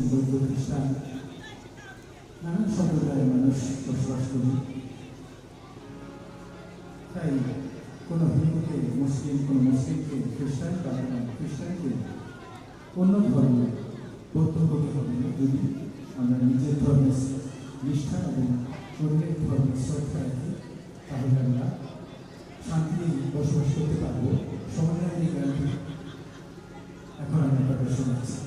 বৌদ্ধ খ্রিস্টান নানান সম্প্রদায়ের মানুষ বসবাস করি। তাই কোনো হিন্দুকে মুসলিম, কোনো মুসলিমকে খ্রিস্টান, বা খ্রিস্টানকে অন্য ধর্ম বৌদ্ধ হতে হবে না। যদি আমরা নিজের ধর্মের নিষ্ঠা এবং অন্যের ধর্মের শ্রদ্ধা রাখি, তাহলে আমরা শান্তি বসবাস করতে পারবো। সমাজের গানটি এখন আমি আপনাদের শোনাচ্ছি।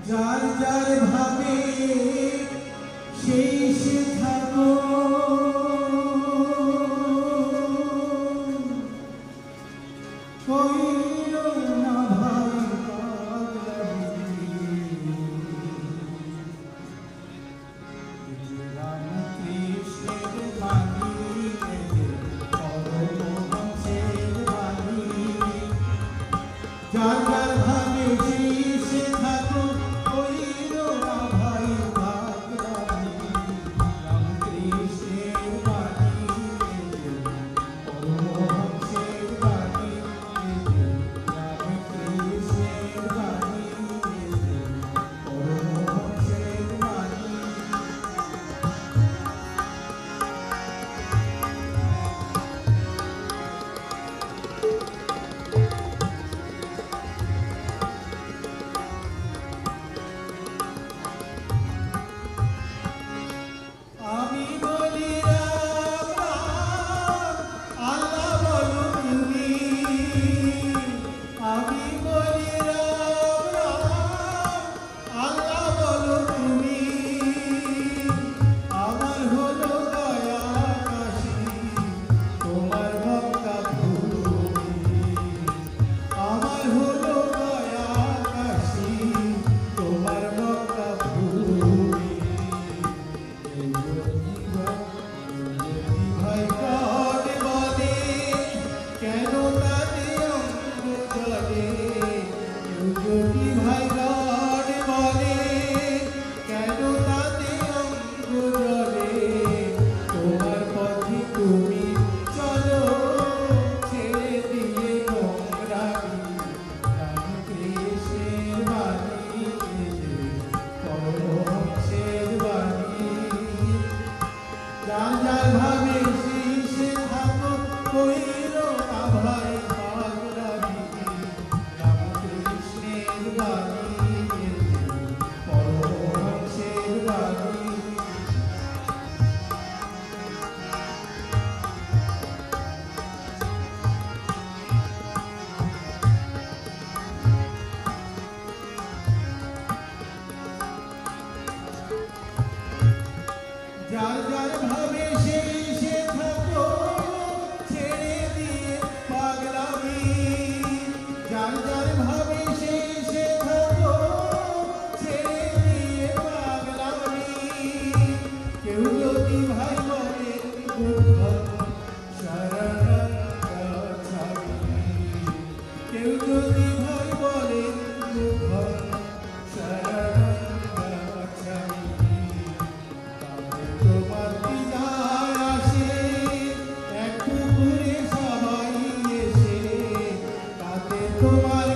যার যার ভাবে সেই সে থাকো, কইরো না ভাই পাগলামি। রাম কৃষ্ণের বাণী পরমহংসের বাণী, যার যার ভাবে সেই সে থাকো, কইরো না ভাই পাগলামি। রাম কৃষ্ণের বাণী পরমহংসের বাণী, রাম কৃষ্ণের বাণী পরমহংসের বাণী। আমি বলি রাম রাম, আল্লাহ বলো তুমি। আমি বলি রাম রাম, আল্লাহ বলো তুমি। আমার হলো দয়া কাশী, তোমার মক্কা ভূমি। আমার হলো দয়া কাশী, তোমার মক্কা ভূমি। ভাই গড বলে কেন তাতে অঙ্গ জলে, যদি ভাই গড বলে কেন তাতে অঙ্গ জলে। তোমার পথে তুমি চলো, ছেড়ে দিয়ে নোংরামি। রাম কৃষ্ণের বাণী পরমহংসের বাণী, যার যার ভাবে সেই সে থাকো, কইরো না ভাই পাগলামি। রাম কৃষ্ণের বাণী পরমহংসের বাণী। যার যার ভাবে সেই সে থাকো, ছেড়ে দিয়ে পাগলামি। যার যার ভাবে সেই সে থাকো, ছেড়ে দিয়ে পাগলামি। কেউ যদি ভাই বলে বুদ্ধং শরণং গচ্ছামি, কেউ যদি ভাই বলে বুদ্ধং শরণং গচ্ছামি। তোমার কি যায় আসে, একটু ঘুরে সবাই এসে, তাতে তোমার